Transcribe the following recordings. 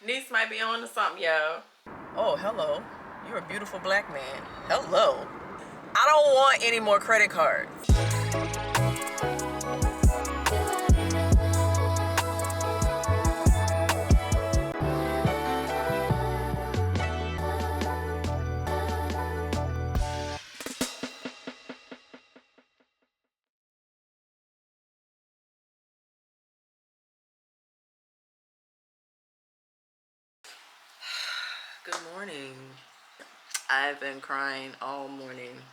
Niece might be on to something, yo. Oh, hello. You're a beautiful black man. Hello. I don't want any more credit cards. Good morning. I've been crying all morning.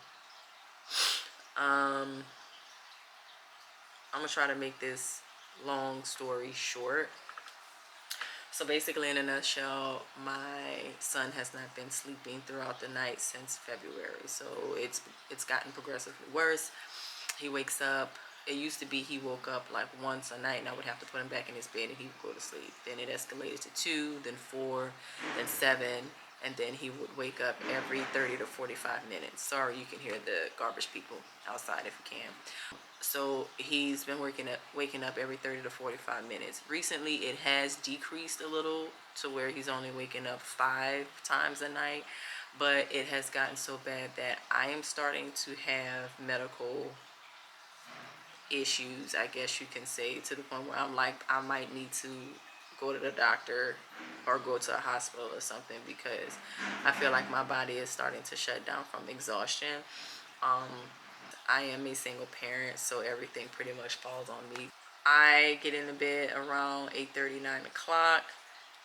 I'm gonna try to make this long story short. So basically, in a nutshell, my son has not been sleeping throughout the night since February. So it's gotten progressively worse. He wakes up. It used to be he woke up like once a night, and I would have to put him back in his bed, and he would go to sleep. Then it escalated to 2, then 4, then 7, and then he would wake up every 30 to 45 minutes. Sorry, you can hear the garbage people outside if you can. So he's been waking up every 30 to 45 minutes. Recently, it has decreased a little to where he's only waking up 5 times a night, but it has gotten so bad that I am starting to have medical issues, I guess you can say, to the point where I'm like, I might need to go to the doctor or go to a hospital or something, because I feel like my body is starting to shut down from exhaustion. I am a single parent, so everything pretty much falls on me. I get into bed around 8:30, 9 o'clock,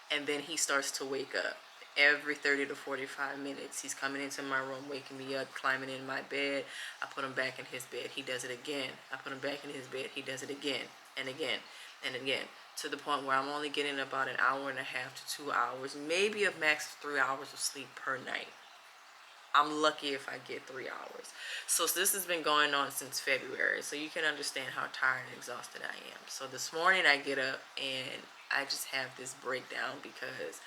and then he starts to wake up. Every 30 to 45 minutes, he's coming into my room, waking me up, climbing in my bed. I put him back in his bed. He does it again. I put him back in his bed. He does it again and again and again, to the point where I'm only getting about an hour and a half to 2 hours, maybe a max of 3 hours of sleep per night. I'm lucky if I get 3 hours. So this has been going on since February. So you can understand how tired and exhausted I am. So this morning I get up and I just have this breakdown, because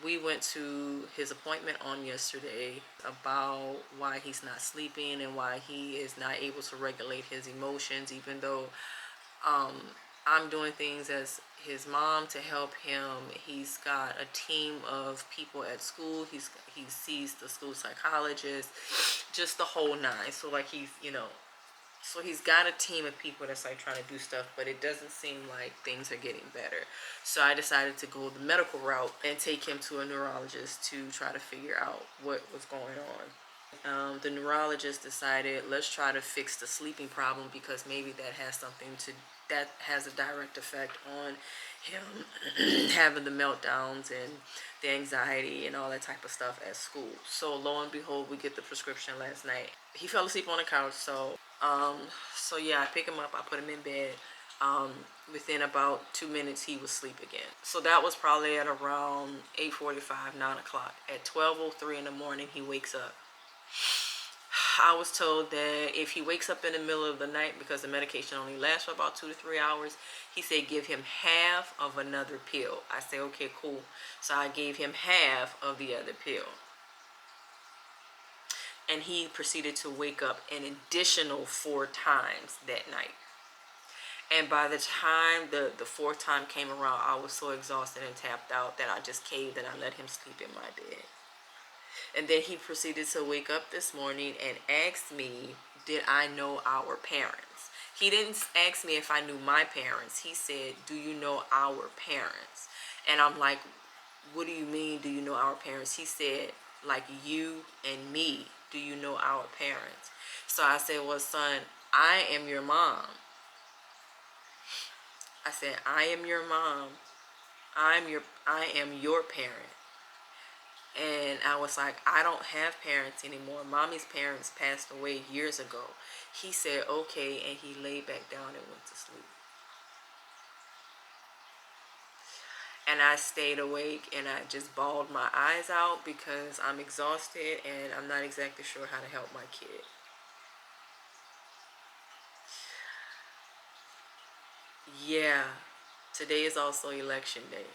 we went to his appointment on yesterday about why he's not sleeping and why he is not able to regulate his emotions, even though I'm doing things as his mom to help him. He's got a team of people at school. He sees the school psychologist, just the whole nine. So like so he's got a team of people that's like trying to do stuff, but it doesn't seem like things are getting better. So I decided to go the medical route and take him to a neurologist to try to figure out what was going on. The neurologist decided, let's try to fix the sleeping problem, because maybe that has a direct effect on him having the meltdowns and the anxiety and all that type of stuff at school. So lo and behold, we get the prescription last night. He fell asleep on the couch. So yeah, I pick him up, I put him in bed. Within about 2 minutes, he was asleep again. So that was probably at around 8:45, 9 o'clock. At 12:03 in the morning, he wakes up. I was told that if he wakes up in the middle of the night, because the medication only lasts for about 2 to 3 hours, he said give him half of another pill. I said, okay, cool. So I gave him half of the other pill. And he proceeded to wake up an additional 4 times that night. And by the time the fourth time came around, I was so exhausted and tapped out that I just caved and I let him sleep in my bed. And then he proceeded to wake up this morning and ask me, did I know our parents? He didn't ask me if I knew my parents. He said, do you know our parents? And I'm like, what do you mean, do you know our parents? He said, like you and me, do you know our parents? So I said, well, son, I am your mom. I said, I am your mom. I am your parent. And I was like, I don't have parents anymore. Mommy's parents passed away years ago. He said, okay, and he laid back down and went to sleep. And I stayed awake and I just bawled my eyes out, because I'm exhausted and I'm not exactly sure how to help my kid. Yeah, today is also election day.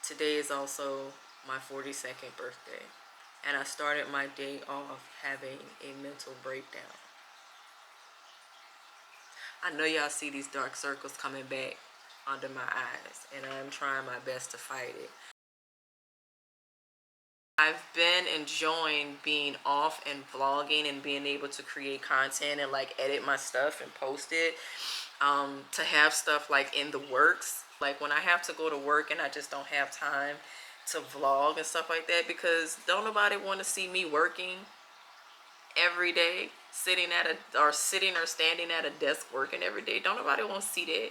Today is also my 42nd birthday. And I started my day off having a mental breakdown. I know y'all see these dark circles coming back under my eyes, and I'm trying my best to fight it. I've been enjoying being off and vlogging and being able to create content and like edit my stuff and post it. To have stuff like in the works, like when I have to go to work and I just don't have time to vlog and stuff like that, because don't nobody want to see me working every day, sitting or standing at a desk working every day. Don't nobody want to see that.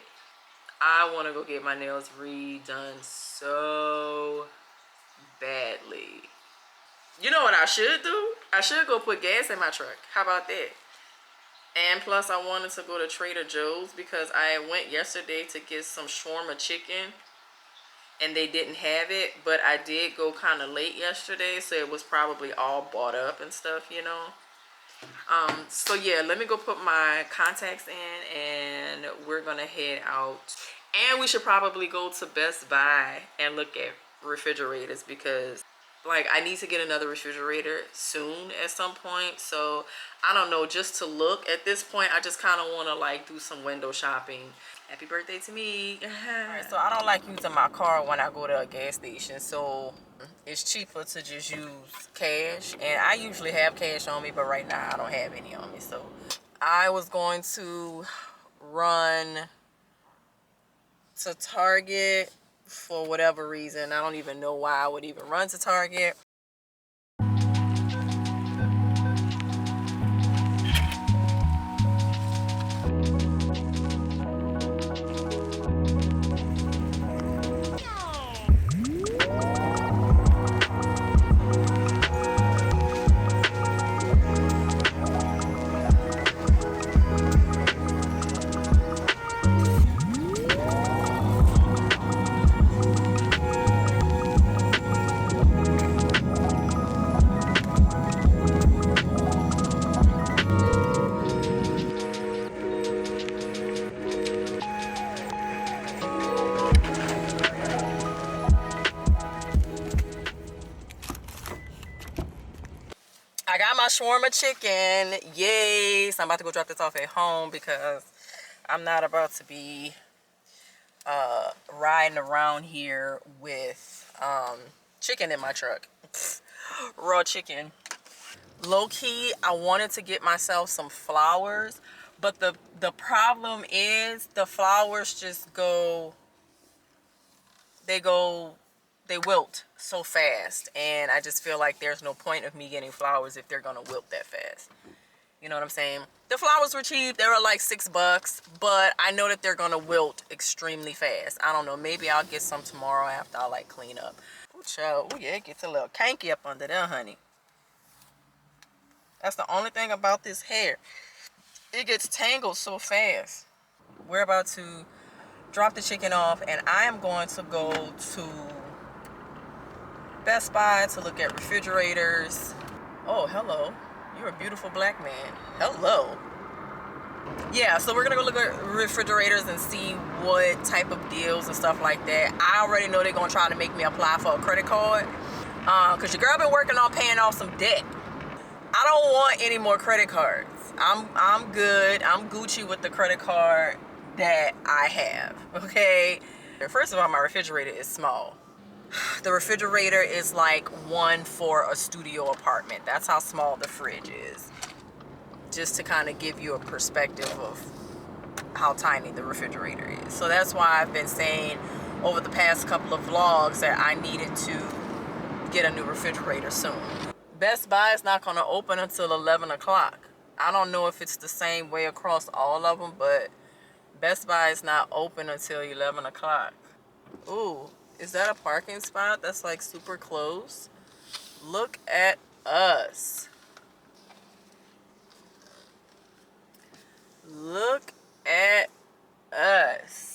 I want to go get my nails redone so badly. You know what I should do? I should go put gas in my truck. How about that? And plus, I wanted to go to Trader Joe's because I went yesterday to get some shawarma chicken and they didn't have it. But I did go kind of late yesterday, so it was probably all bought up and stuff, you know. So yeah, let me go put my contacts in and we're gonna head out. And we should probably go to Best Buy and look at refrigerators, because like I need to get another refrigerator soon at some point. So I don't know, just to look at this point, I just kind of want to like do some window shopping. Happy birthday to me. Alright, so I don't like using my car when I go to a gas station, so it's cheaper to just use cash. And I usually have cash on me, but right now I don't have any on me. So I was going to run to Target for whatever reason. I don't even know why I would even run to Target. I got my shawarma chicken. Yay! So I'm about to go drop this off at home because I'm not about to be riding around here with chicken in my truck. Raw chicken. Low-key, I wanted to get myself some flowers, but the problem is the flowers just they wilt so fast, and I just feel like there's no point of me getting flowers if they're gonna wilt that fast. You know what I'm saying? The flowers were cheap. They were like $6, but I know that they're gonna wilt extremely fast. I don't know, maybe I'll get some tomorrow after I like clean up. Ooh, child. Ooh, yeah, it gets a little kinky up under there, honey. That's the only thing about this hair. It gets tangled so fast. We're about to drop the chicken off, and I am going to go to Best Buy to look at refrigerators. Oh, hello. You're a beautiful black man. Hello. Yeah, so we're gonna go look at refrigerators and see what type of deals and stuff like that. I already know they're gonna try to make me apply for a credit card, because your girl been working on paying off some debt. I don't want any more credit cards. I'm good. I'm Gucci with the credit card that I have, okay? First of all, my refrigerator is small. The refrigerator is like one for a studio apartment. That's how small the fridge is. Just to kind of give you a perspective of how tiny the refrigerator is. So that's why I've been saying over the past couple of vlogs that I needed to get a new refrigerator soon. Best Buy is not going to open until 11 o'clock. I don't know if it's the same way across all of them, but Best Buy is not open until 11 o'clock. Ooh, is that a parking spot that's like super close? Look at us. Look at us.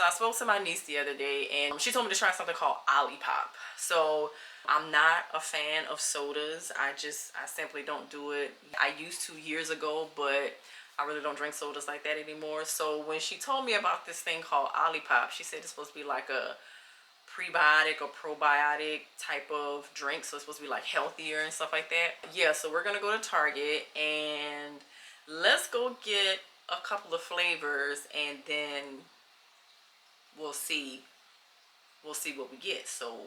I spoke to my niece the other day, and she told me to try something called Olipop. So I'm not a fan of sodas. I simply don't do it. I used to years ago, but I really don't drink sodas like that anymore. So when she told me about this thing called Olipop, she said it's supposed to be like a prebiotic or probiotic type of drink, so it's supposed to be like healthier and stuff like that. Yeah, so we're gonna go to Target and let's go get a couple of flavors, and then we'll see what we get. So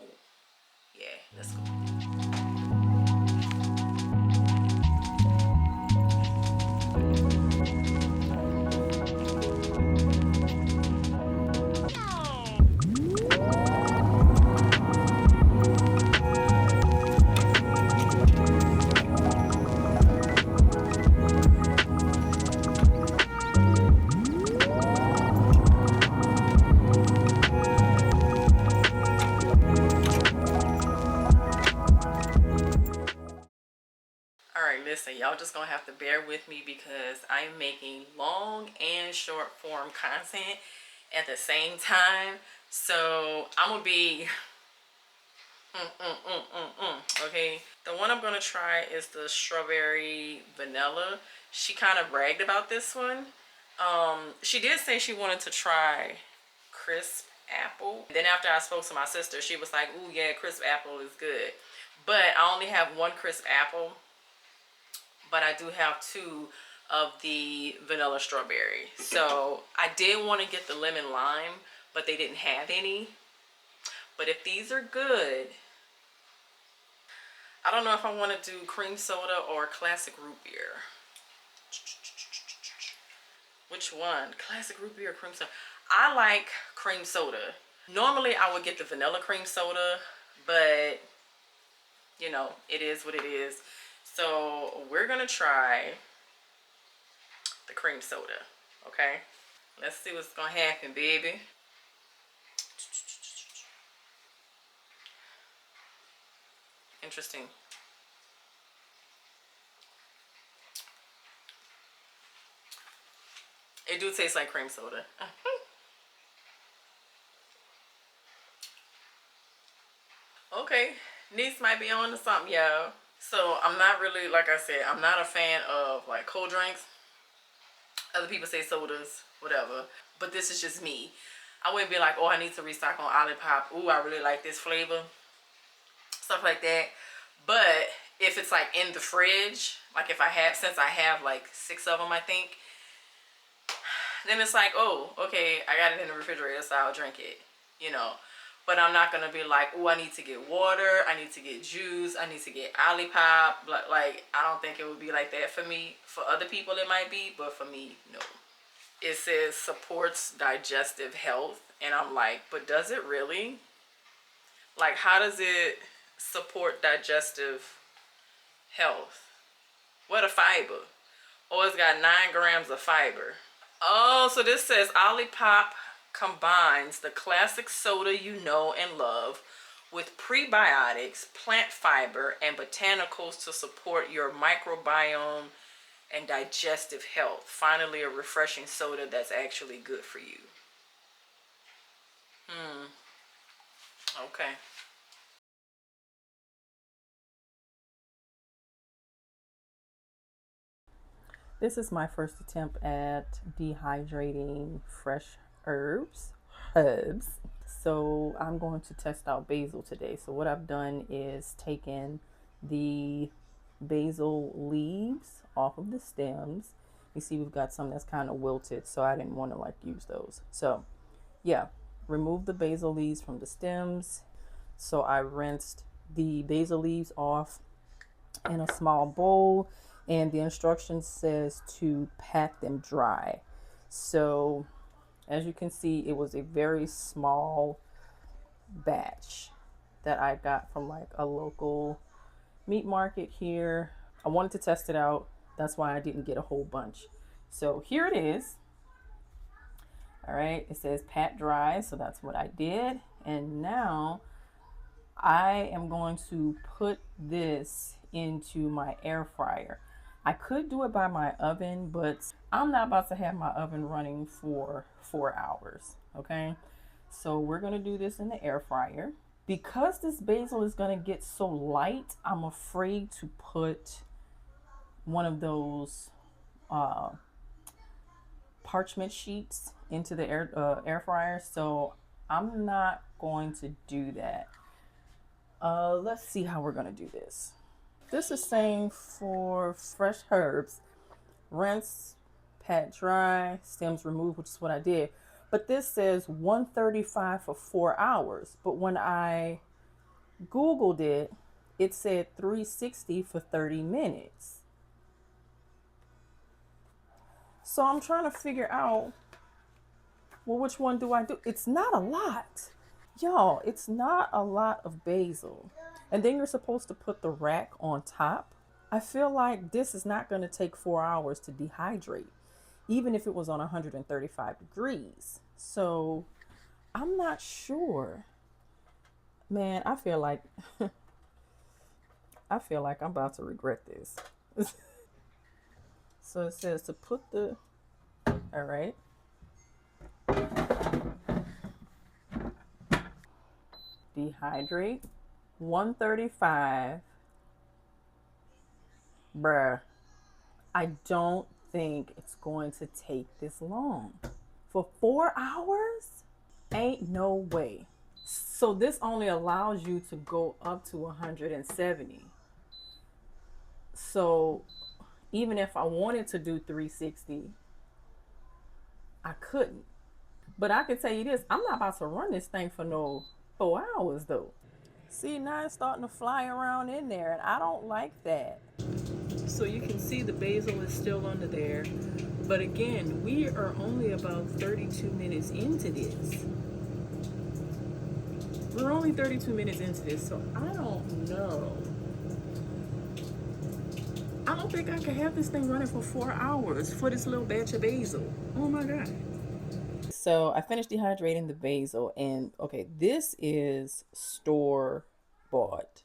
yeah, let's go. Alright, listen, y'all just gonna have to bear with me because I'm making long and short form content at the same time. So I'm gonna be okay. The one I'm gonna try is the strawberry vanilla. She kind of bragged about this one. She did say she wanted to try crisp apple. Then after I spoke to my sister, she was like, "Ooh, yeah, crisp apple is good." But I only have one crisp apple, but I do have two of the vanilla strawberry. So I did want to get the lemon lime, but they didn't have any. But if these are good, I don't know if I want to do cream soda or classic root beer. Which one? Classic root beer or cream soda? I like cream soda. Normally I would get the vanilla cream soda, but you know, it is what it is. So we're gonna try the cream soda, okay? Let's see what's gonna happen, baby. Interesting. It do taste like cream soda. Okay, niece might be on to something, y'all. So I'm not really, like I said, I'm not a fan of like cold drinks. Other people say sodas, whatever. But this is just me. I wouldn't be like, oh, I need to restock on Olipop. Ooh, I really like this flavor. Stuff like that. But if it's like in the fridge, like if I have, since I have like 6 of them, I think, then it's like, oh, okay, I got it in the refrigerator, so I'll drink it, you know. But I'm not gonna be like, oh, I need to get water, I need to get juice, I need to get Olipop. Like, I don't think it would be like that for me. For other people, it might be, but for me, no. It says supports digestive health, and I'm like, but does it really? Like, how does it support digestive health? What a fiber. Oh, it's got 9 grams of fiber. Oh, so this says Olipop combines the classic soda you know and love with prebiotics, plant fiber, and botanicals to support your microbiome and digestive health. Finally, a refreshing soda that's actually good for you. Okay. This is my first attempt at dehydrating fresh herbs. So I'm going to test out basil today. So what I've done is taken the basil leaves off of the stems. You see we've got some that's kind of wilted, so I didn't want to like use those. So yeah, remove the basil leaves from the stems. So I rinsed the basil leaves off in a small bowl, and the instructions says to pat them dry. So as you can see, it was a very small batch that I got from like a local meat market here. I wanted to test it out. That's why I didn't get a whole bunch. So here it is. All right, it says pat dry, so that's what I did. And now I am going to put this into my air fryer. I could do it by my oven, but I'm not about to have my oven running for 4 hours. Okay, so we're gonna do this in the air fryer. Because this basil is gonna get so light, I'm afraid to put one of those uh, parchment sheets into the air fryer. So I'm not going to do that. Let's see how we're gonna do this. This is saying for fresh herbs, rinse, pat dry, stems removed, which is what I did. But this says 135 for 4 hours. But when I Googled it, it said 360 for 30 minutes. So I'm trying to figure out, well, which one do I do? It's not a lot. Y'all, it's not a lot of basil. And then you're supposed to put the rack on top. I feel like this is not going to take 4 hours to dehydrate, even if it was on 135 degrees. So I'm not sure. Man, I feel like I'm about to regret this. So it says to put the, all right. Dehydrate 135. Bruh, I don't think it's going to take this long. For 4 hours? Ain't no way. So this only allows you to go up to 170. So even if I wanted to do 360, I couldn't. But I can tell you this, I'm not about to run this thing for no 4 hours though. See, now it's starting to fly around in there, and I don't like that. So you can see the basil is still under there. But again, we are only about 32 minutes into this. We're only 32 minutes into this, so I don't know. I don't think I can have this thing running for 4 hours for this little batch of basil. Oh my God. So I finished dehydrating the basil, and okay, this is store bought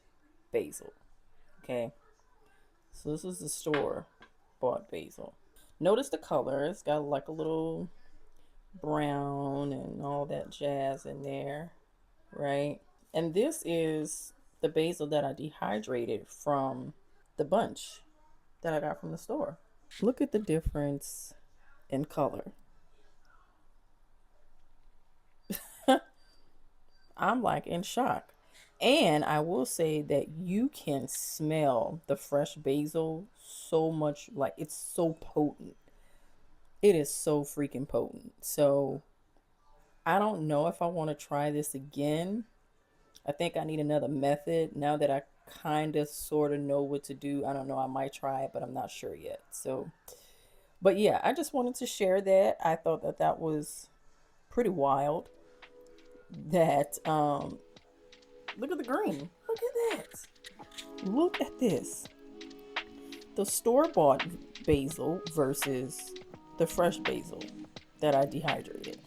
basil. Okay, so this is the store bought basil. Notice the color, it's got like a little brown and all that jazz in there, right? And this is the basil that I dehydrated from the bunch that I got from the store. Look at the difference in color. I'm like in shock. And I will say that you can smell the fresh basil so much, like it's so potent. It is so freaking potent. So I don't know if I want to try this again. I think I need another method now that I kind of sort of know what to do. I don't know. I might try it, but I'm not sure yet. So, but yeah, I just wanted to share that. I thought that that was pretty wild. That look at the green. Look at that. Look at this. The store-bought basil versus the fresh basil that I dehydrated.